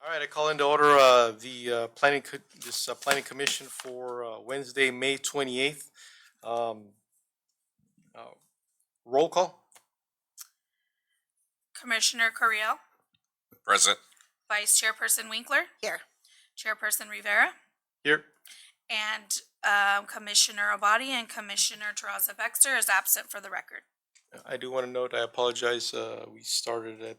All right, I call into order the planning commission for Wednesday, May 28th. Um, uh, Roll call. Commissioner Correal, Present. Vice Chairperson Winkler, Here. Chairperson Rivera, Here. and Commissioner Abadi and Commissioner Terraza Baxter is absent for the record. I do want to note, I apologize, we started at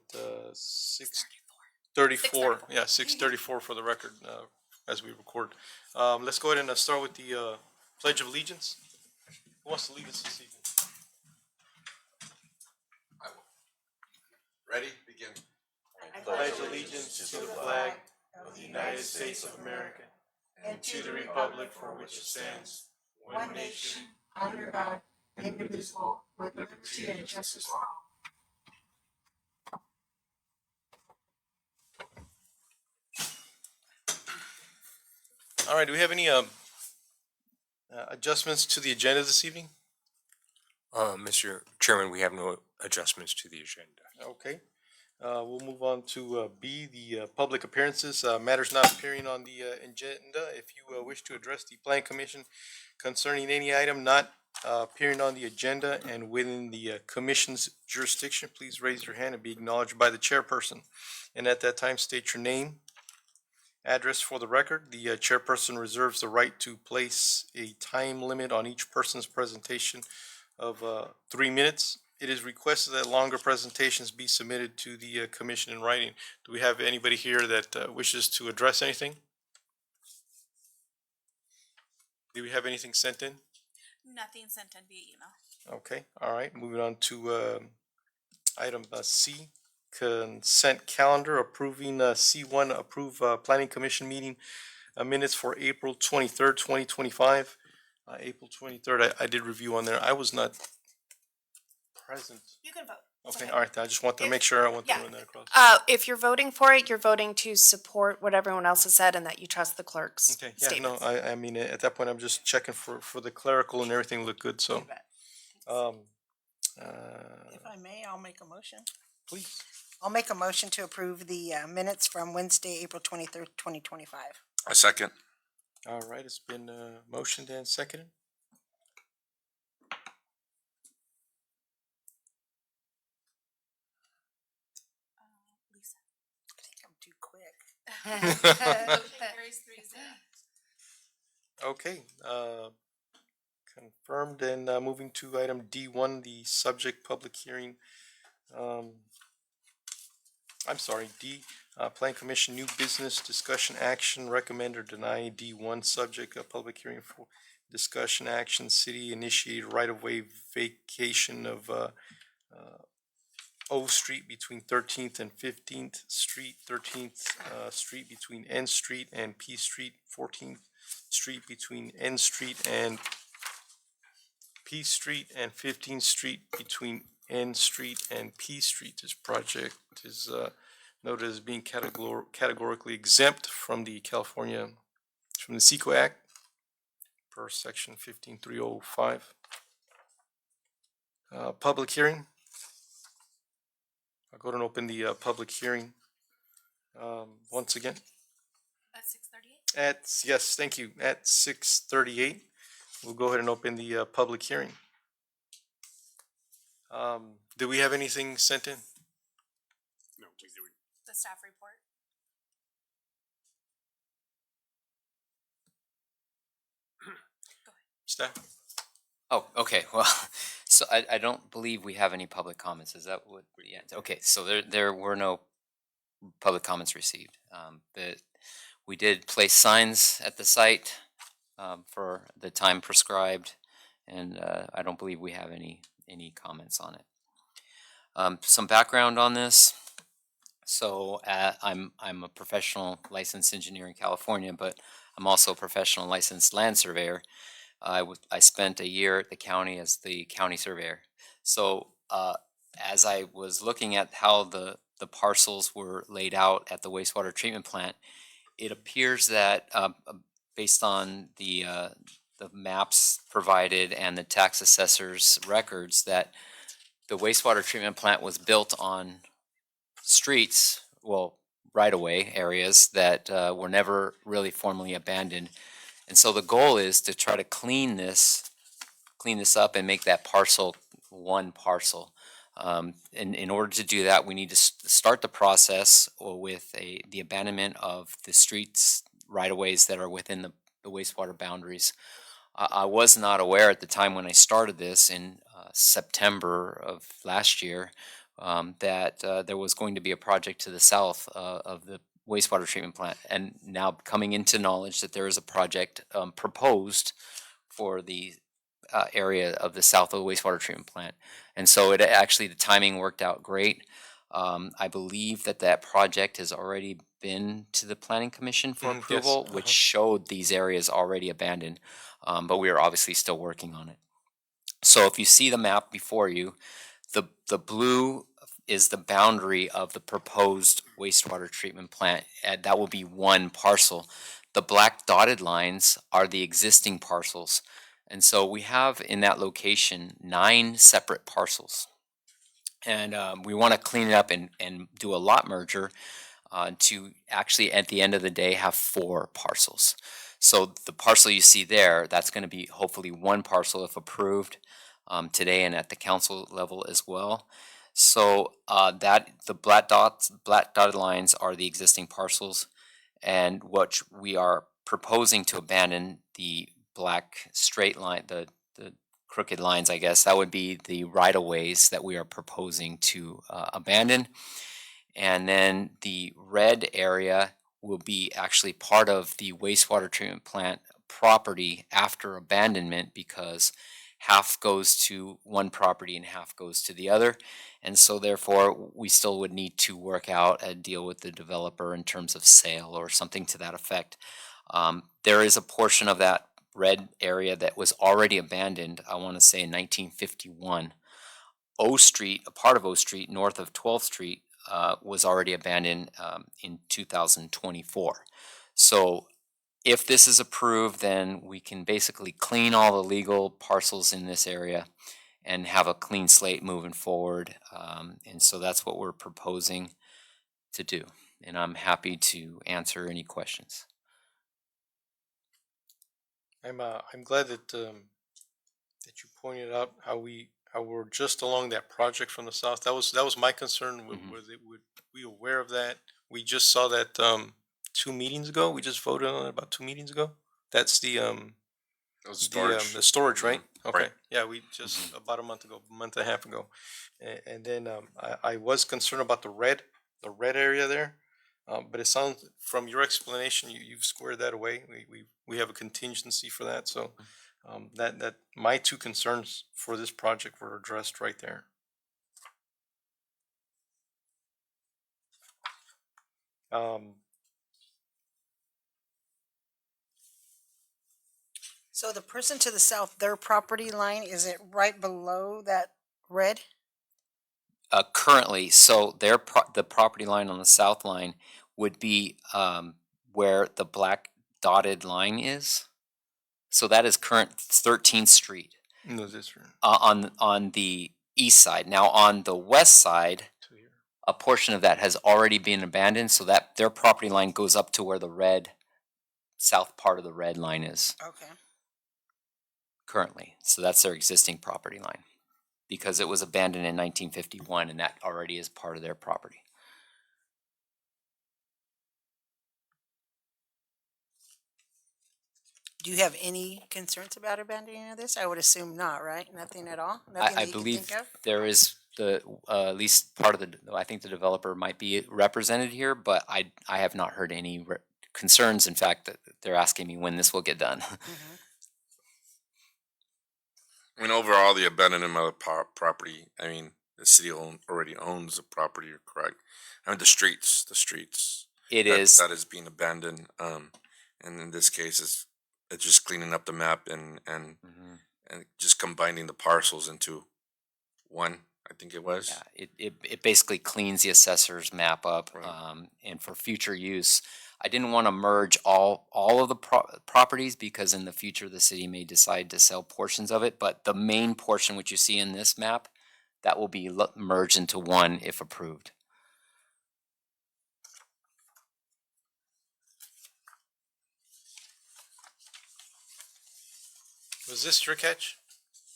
6:34. Yeah, 6:34 for the record as we record. Let's go ahead and start with the Pledge of Allegiance. Who wants to lead us this evening? I will. Ready? Begin. I pledge allegiance to the flag of the United States of America and to the republic for which it stands, one nation, under God, indivisible, with liberty and justice for all. All right, do we have any adjustments to the agenda this evening? Mr. Chairman, we have no adjustments to the agenda. Okay, we'll move on to B, the public appearances, matters not appearing on the agenda. If you wish to address the Plan Commission concerning any item not appearing on the agenda and within the commission's jurisdiction, please raise your hand and be acknowledged by the chairperson. And at that time, state your name, address for the record. The chairperson reserves the right to place a time limit on each person's presentation of 3 minutes. It is requested that longer presentations be submitted to the commission in writing. Do we have anybody here that wishes to address anything? Do we have anything sent in? Nothing sent in via email. Okay, all right, moving on to item C, consent calendar, approving C1, approve planning commission meeting minutes for April 23rd, 2025. April 23rd, I did review on there. I was not present. You can vote. Okay, all right, I just want to make sure I want to run that across. If you're voting for it, you're voting to support what everyone else has said and that you trust the clerk's Okay, yeah, statements. no, I mean, at that point, I'm just checking for the clerical and everything looked good, so. If I may, I'll make a motion. Please. I'll make a motion to approve the minutes from Wednesday, April 23rd, 2025. A second. All right, it's been motioned and seconded. Lisa. I think I'm too quick. Carries 3-0. Okay, confirmed, and moving to item D1, the subject public hearing. I'm sorry, D, Plan Commission new business discussion action, recommend or deny D1 subject, public hearing for discussion action, city initiated right-of-way vacation of O Street between 13th and 15th Street, 13th Street between N Street and P Street, 14th Street between N Street and P Street, and 15th Street between N Street and P Street. This project is noted as being categorically exempt from the CEQA Act per section 15305. Public hearing. I'll go ahead and open the public hearing once again. At 6:38. Yes, thank you. At 6:38, we'll go ahead and open the public hearing. Do we have anything sent in? No, please do it. The staff report. Staff? Oh, okay, well, so I don't believe we have any public comments, is that what, yeah, okay, so there were no public comments received. But we did place signs at the site for the time prescribed, and I don't believe we have any comments on it. Some background on this. So I'm a professional licensed engineer in California, but I'm also a professional licensed land surveyor. I spent a year at the county as the county surveyor. So as I was looking at how the parcels were laid out at the wastewater treatment plant, it appears that based on the maps provided and the tax assessor's records, that the wastewater treatment plant was built on streets, well, right-of-way areas that were never really formally abandoned. And so the goal is to try to clean this up and make that parcel one parcel. In order to do that, we need to start the process with the abandonment of the streets right-of-ways that are within the wastewater boundaries. I was not aware at the time when I started this in September of last year that there was going to be a project to the south of the wastewater treatment plant, and now coming into knowledge that there is a project proposed for the area of the south of the wastewater treatment plant. And so it actually, the timing worked out great. I believe that project has already been to the planning commission for Mhm, yes, approval, which showed these areas already abandoned. But we are obviously still working on it. So if you see the map before you, the blue is the boundary of the proposed wastewater treatment plant. And that will be one parcel. The black dotted lines are the existing parcels. And so we have in that location 9 separate parcels. And we want to clean it up and do a lot merger to actually at the end of the day have 4 parcels. So the parcel you see there, that's going to be hopefully one parcel if approved today and at the council level as well. So that the black dotted lines are the existing parcels, and what we are proposing to abandon the black straight line, the crooked lines, I guess, that would be the right-of-ways that we are proposing to abandon. And then the red area will be actually part of the wastewater treatment plant property after abandonment, because half goes to one property and half goes to the other. And so therefore, we still would need to work out a deal with the developer in terms of sale or something to that effect. There is a portion of that red area that was already abandoned, I want to say in 1951. O Street, a part of O Street, north of 12th Street, was already abandoned in 2024. So if this is approved, then we can basically clean all the legal parcels in this area and have a clean slate moving forward. And so that's what we're proposing to do. And I'm happy to answer any questions. I'm glad that that you pointed out how we're just along that project from the south. That was my concern. Mhm. Was it would we aware of that? We just saw that 2 meetings ago. We just voted on it about 2 meetings ago. That's Those storage. the storage, right? Mhm, Okay. right. Yeah, we just about a month ago, month and a half ago, and then I was concerned about the red area there, but it sounds from your explanation you've squared that away. We have a contingency for that, so that my 2 concerns for this project were addressed right there. Um, So the person to the south, their property line, is it right below that red? Currently, so the property line on the south line would be where the black dotted line is. So that is current 13th Street no, this one on the east side. Now on the west side, to here. a portion of that has already been abandoned, so that their property line goes up to where the red south part of the red line is Okay. currently. So that's their existing property line, because it was abandoned in 1951, and that already is part of their property. Do you have any concerns about abandoning of this? I would assume not, right? Nothing at all? Nothing that I you can believe think of? there is at least part of I think the developer might be represented here, but I have not heard any concerns. In fact, that they're asking me when this will get done. Mhm. I mean, overall, the abandonment of the property, I mean, the city already owns the property, you're correct. I mean, the streets. It that, is. That is being abandoned. And in this case, it's just cleaning up the map and Mhm. just combining the parcels into one, I think it was. Yeah, it basically cleans the assessor's map up, Right. and for future use. I didn't want to merge all of the properties, because in the future the city may decide to sell portions of it. But the main portion, which you see in this map, that will be merged into one if approved. Was this your catch?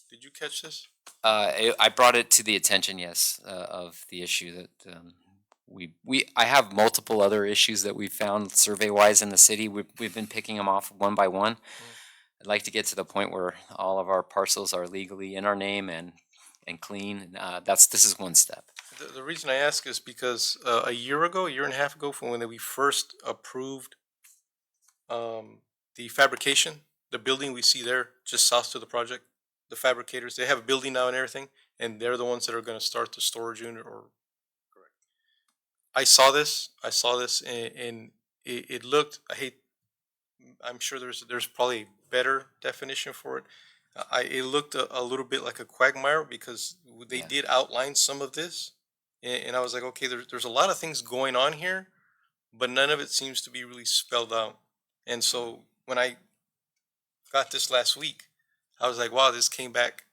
Did you catch this? I brought it to the attention, yes, of the issue that I have multiple other issues that we found survey wise in the city. We've been picking them off one by one. I'd like to get to the point where all of our parcels are legally in our name and clean. This is one step. The reason I ask is because a year ago, a year and a half ago, from when we first approved the fabrication, the building we see there just south to the project, the fabricators, they have a building now and everything, and they're the ones that are going to start the storage unit. Or correct. I saw this, and it looked. I'm sure there's probably a better definition for it. It looked a little bit like a quagmire because they Yeah. did outline some of this, and I was like, okay, there's a lot of things going on here, but none of it seems to be really spelled out. And so when I got this last week, I was like, wow, this came back.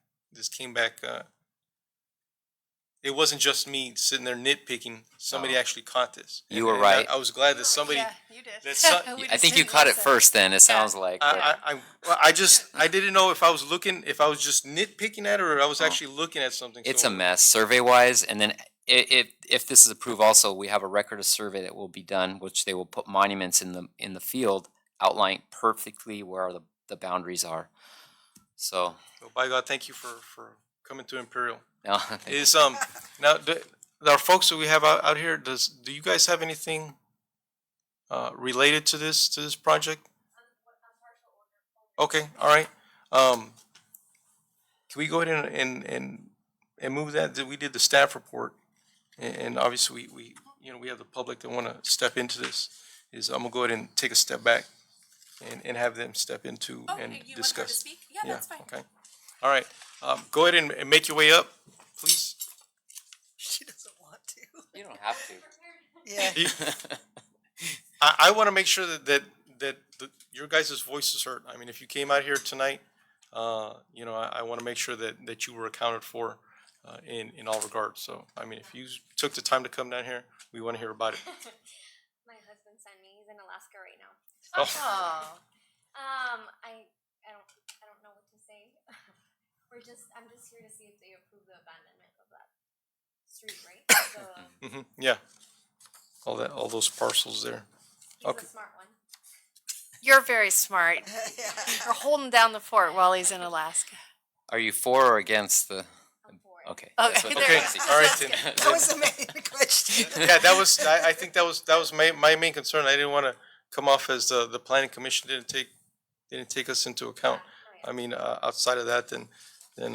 It wasn't just me sitting there nitpicking. Somebody No. actually caught this. You were And right. I was glad that somebody. Yeah, you did. That some- We I just think you didn't caught it listen. first. Then it sounds like. but- I didn't know if I was just nitpicking at it or I was Oh. actually looking at something. It's So a mess survey wise, and then if this is approved, also we have a record of survey that will be done, which they will put monuments in the field, outline perfectly where the boundaries are. So by God, thank you for coming to Imperial. no, Is now our folks that we have out here, do you guys have anything related to this project? Okay, all right. Can we go ahead and move that? We did the staff report, and obviously we have the public that want to step into this. I'm gonna go ahead and take a step back and have them step into and discuss. speak? Yeah, that's fine. Okay. All right. Go ahead and make your way up, please. She doesn't want to. you don't have to. Yeah. I want to make sure that your guys' voice is heard. I mean, if you came out here tonight, I want to make sure that you were accounted for in all regards. So, I mean, if you took the time to come down here, we want to hear about it. My husband sent me. He's in Alaska right now. Oh. I don't know what to say. I'm just here to see if they approve the abandonment of that street, right? Yeah. All those parcels there. He's Okay. a smart one. You're very smart. Yeah. You're holding down the fort while he's in Alaska. Are you for or against the? I'm for it. Okay. Okay, that's what- there Okay. you go. All right. Then. That was the main question. Yeah, that was. I think that was my main concern. I didn't want to come off as the planning commission didn't take us into account. I mean, outside of that, then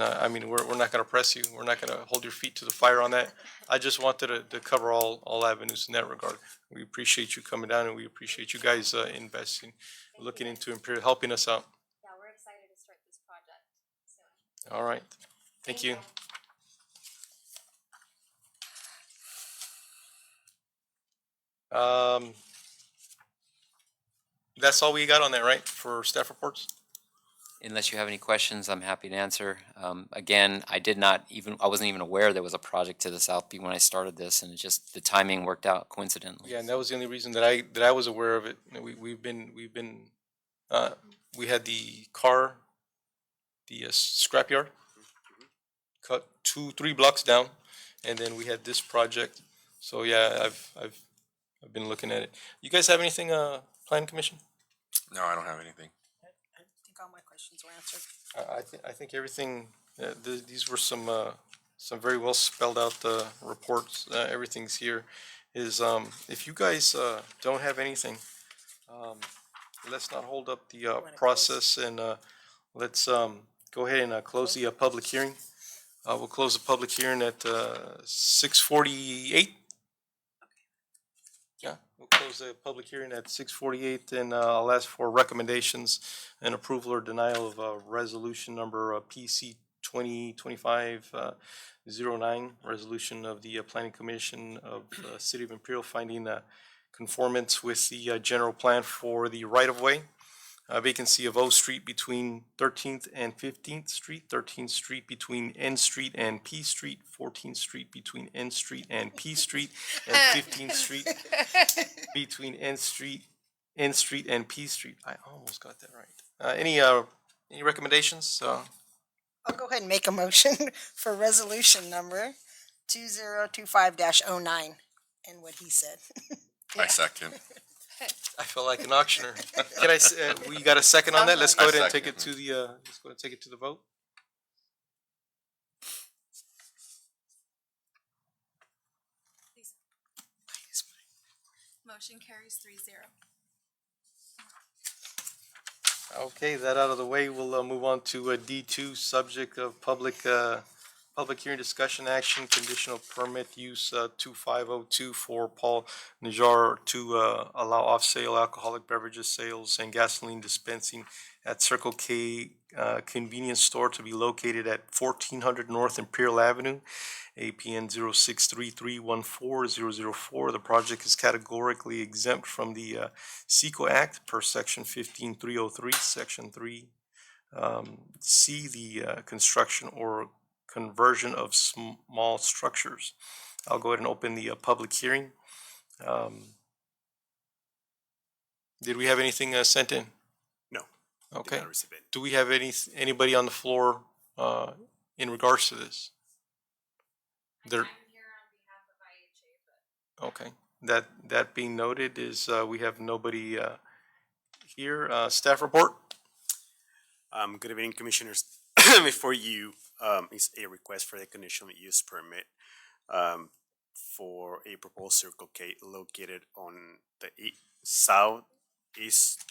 I mean, we're not going to press you. We're not going to hold your feet to the fire on that. I just wanted to cover all avenues in that regard. We appreciate you coming down, and we appreciate you guys investing, looking into Imperial, helping us out. Yeah, we're excited to start this project soon. All right. Thank you. That's all we got on that, right, for staff reports? Unless you have any questions, I'm happy to answer. Again, I wasn't even aware there was a project to the south when I started this, and it just the timing worked out coincidentally. Yeah, and that was the only reason that I was aware of it. We had the scrapyard cut 2-3 blocks down, and then we had this project. So yeah, I've been looking at it. You guys have anything, planning commission? No, I don't have anything. I think all my questions were answered. I think everything, these were some very well spelled out, reports, everything's here. If you guys, don't have anything, let's not hold up the, process and, let's, go ahead and, close the, public hearing. We'll close the public hearing at, 6:48. Yeah, we'll close the public hearing at 6:48, and I'll ask for recommendations and approval or denial of resolution number PC 2025-09, resolution of the Planning Commission of the City of Imperial finding conformance with the general plan for the right-of-way. Vacancy of O Street between 13th and 15th Street, 13th Street between N Street and P Street, 14th Street between N Street and P Street, and 15th Street between N Street and P Street. I almost got that right. Any recommendations? I'll go ahead and make a motion for resolution number 2025-09 and what he said. I second. I feel like an auctioneer. Can I, we got a second on that? Let's go I ahead and take second. it to the, let's go ahead and take it to the vote. Motion carries 3-0. Okay, that out of the way, we'll move on to D2, subject of public hearing discussion action, conditional permit use 2502 for Paul Najar to allow off-sale alcoholic beverages sales and gasoline dispensing at Circle K convenience store to be located at 1400 North Imperial Avenue, APN 0633140004. The project is categorically exempt from the CEQA Act per Section 15303, Section 3. C, the construction or conversion of small structures. I'll go ahead and open the public hearing. Did we have anything sent in? No. Okay. Did not receive it. Do we have anybody on the floor in regards to this? There. Okay. That being noted is we have nobody here. Staff report. Good evening, Commissioners. Before you is a request for the conditional use permit for a proposed Circle K located on the southeast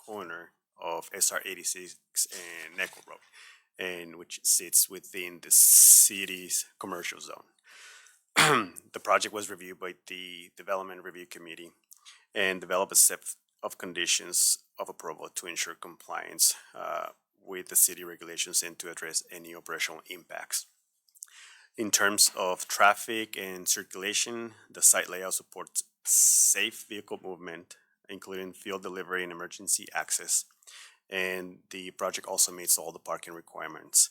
corner of SR 86 and Neckel Road, and which sits within the city's commercial zone. The project was reviewed by the Development Review Committee and developed a set of conditions of approval to ensure compliance with the city regulations and to address any operational impacts. In terms of traffic and circulation, the site layout supports safe vehicle movement, including field delivery and emergency access, and the project also meets all the parking requirements.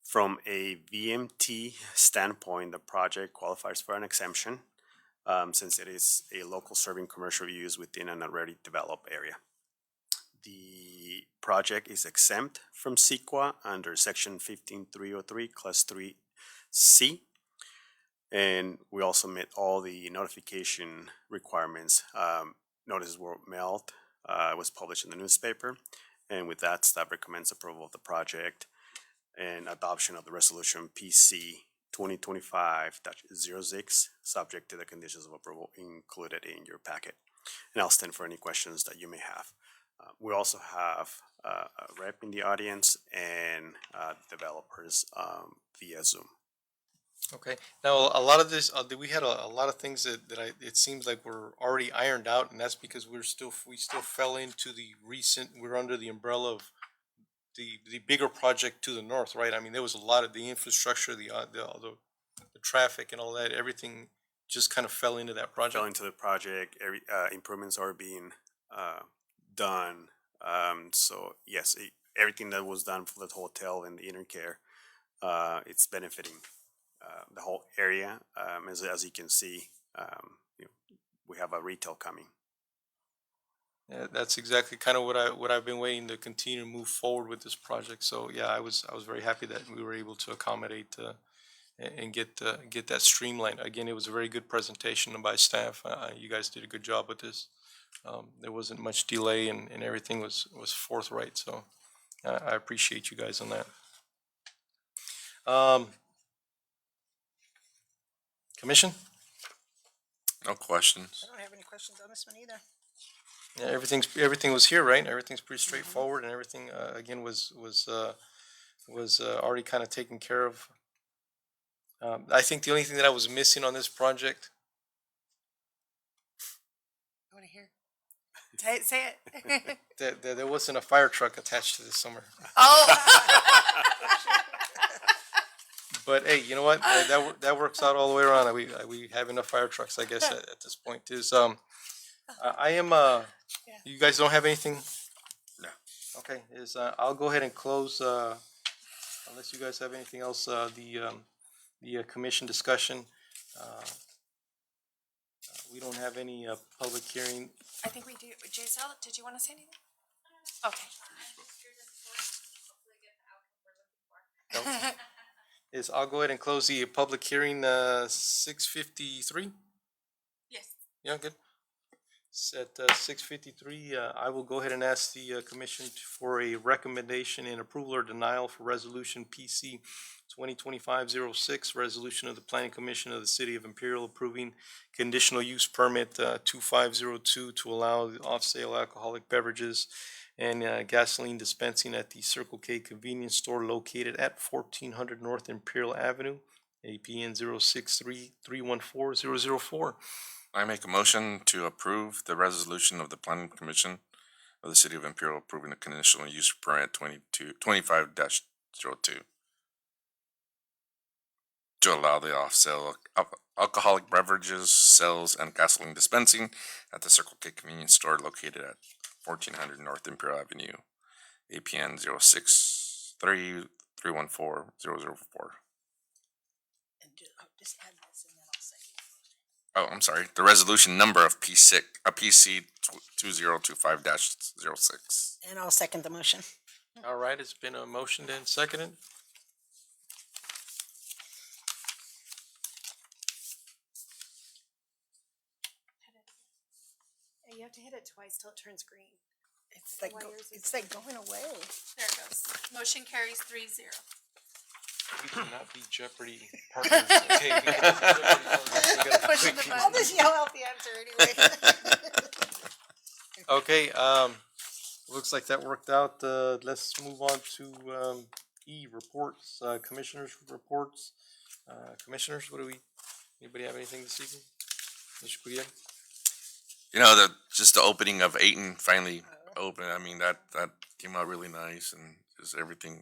From a VMT standpoint, the project qualifies for an exemption since it is a local serving commercial use within an already developed area. The project is exempt from CEQA under Section 15303, Class 3C, and we also met all the notification requirements. Notices were mailed, it was published in the newspaper, and with that, staff recommends approval of the project and adoption of the resolution PC 2025-06, subject to the conditions of approval included in your packet. And I'll stand for any questions that you may have. We also have a rep in the audience and developers via Zoom. Okay. Now, a lot of this, we had a lot of things that it seems like were already ironed out, and that's because we still fell into the recent, we're under the umbrella of the bigger project to the north, right? I mean, there was a lot of the infrastructure, the traffic and all that, everything just kind of fell into that project. Fell into the project, improvements are being done. So yes, everything that was done for the hotel and the inner care, it's benefiting the whole area. As you can see, we have a retail coming. Yeah, that's exactly kind of what I've been waiting to continue to move forward with this project. So yeah, I was very happy that we were able to accommodate and get that streamlined. Again, it was a very good presentation by staff. You guys did a good job with this. There wasn't much delay and everything was forthright. So I appreciate you guys on that. Commission? No questions. I don't have any questions on this one either. Yeah, everything was here, right? Everything's pretty straightforward, and everything again was already kind of taken care of. I think the only thing that I was missing on this project, I want to hear. Say it. that there wasn't a fire truck attached to this somewhere. Oh. But hey, you know what? That works out all the way around. We have enough fire trucks, I guess, at this point. I am. You guys don't have anything? No. Okay. I'll go ahead and close. Unless you guys have anything else, the commission discussion. We don't have any public hearing. I think we do. JSL, did you want to say anything? Okay. Is I'll go ahead and close the public hearing, 6:53. Yes. Yeah, good. At 6:53, I will go ahead and ask the commission for a recommendation in approval or denial for resolution PC 2025-06, resolution of the Planning Commission of the City of Imperial approving conditional use permit 2502 to allow the off-sale alcoholic beverages and gasoline dispensing at the Circle K convenience store located at 1400 North Imperial Avenue, APN 063314004. I make a motion to approve the resolution of the Planning Commission of the City of Imperial approving the conditional use permit 25-02 to allow the off-sale alcoholic beverages, sales, and gasoline dispensing at the Circle K convenience store located at 1400 North Imperial Avenue, APN 063314004. And just add this and then I'll second. Oh, I'm sorry. The resolution number of PC 2025-06. And I'll second the motion. All right, it's been a motion and seconded. You have to hit it twice till it turns green. It's like, it's like going away. There it goes. Motion carries 3-0. We cannot be Jeopardy partners. Okay, we cannot be Jeopardy partners. We gotta Pushing quick- the I'll just yell out the answer anyway. Okay, looks like that worked out. Let's move on to E, reports, commissioners' reports. Commissioners, anybody have anything this evening? Mr. Gurria? You know, just the opening of Ayton finally open. I mean, that came out really nice, and just everybody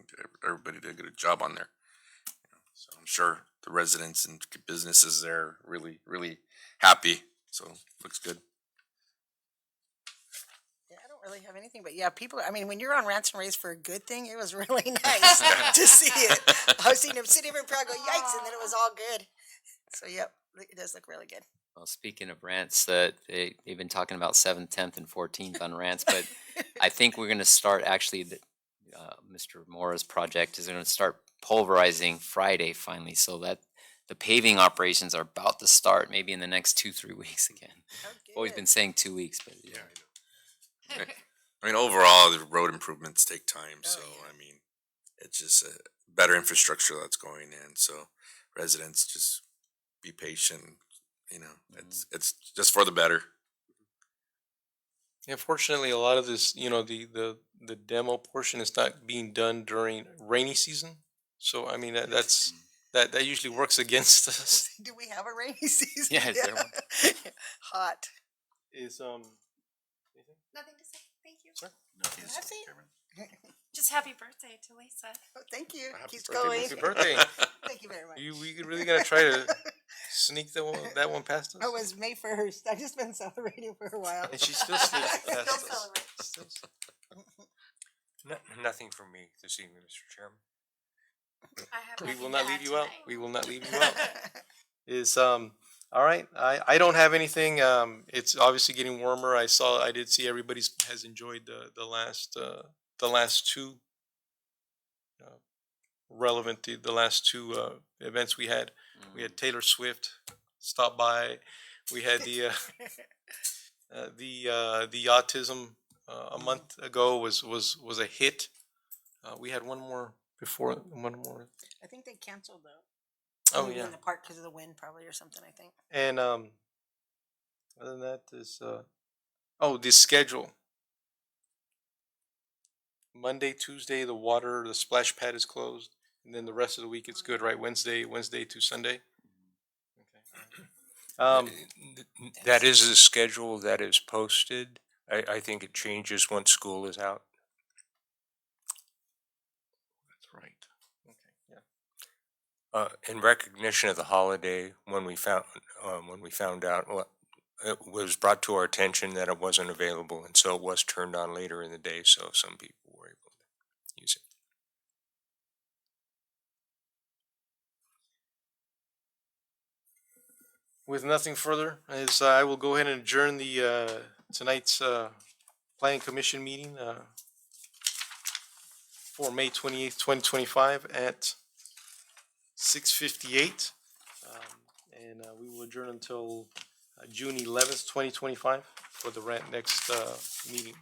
did a good job on there. So I'm sure the residents and businesses there really, really happy. So looks good. Yeah, I don't really have anything, but yeah, people, I mean, when you're on Rants and Raves for a good thing, it was really nice to see it. I've seen him sitting here and go, yikes, and then it was all good. So, yep, it does look really good. Well, speaking of rants, they've been talking about 7th, 10th, and 14th on rants, but I think we're going to start actually. Mr. Mora's project is going to start pulverizing Friday finally, so that the paving operations are about to start maybe in the next 2-3 weeks again. I've always been saying 2 weeks, but yeah. I mean, overall, the road improvements take time. So, I mean, it's just a better infrastructure that's going in. So residents just be patient. You know, it's just for the better. Yeah, fortunately, a lot of this, the demo portion is not being done during rainy season. So, I mean, that usually works against us. Do we have a rainy season? Yeah, is there one? Hot. Is anything? Nothing to say. Thank you. Sir? That's it. Just happy birthday to Lisa. Oh, thank you. Happy Keeps birthday, going. Happy birthday. Thank you very much. We really gotta try to sneak that one past us. Oh, it was May 1st. I've just been celebrating for a while. And she still sneaks it past Still us. celebrate. Nothing from me this evening, Mr. Chairman. I have We nothing will to not add leave you out. tonight. We will not leave you out. Is all right. I don't have anything. It's obviously getting warmer. I did see everybody has enjoyed the last two relevant to the last two events we had. We had Taylor Swift stop by. We had the autism a month ago was a hit. We had one more before. One more. I think they canceled though. Oh Maybe yeah. in the park because of the wind, probably, or something. I think. And other than that is the schedule. Monday, Tuesday, the splash pad is closed, and then the rest of the week it's good, right? Wednesday to Sunday. Okay. That is the schedule that is posted. I think it changes once school is out. That's right. Okay. Yeah. In recognition of the holiday, when we found out, well, it was brought to our attention that it wasn't available, and so it was turned on later in the day, so some people were able to use it. With nothing further, as I will go ahead and adjourn the tonight's planning commission meeting for May 28th, 2025 at 6:58. And we will adjourn until June 11th, 2025 for the rant next meeting.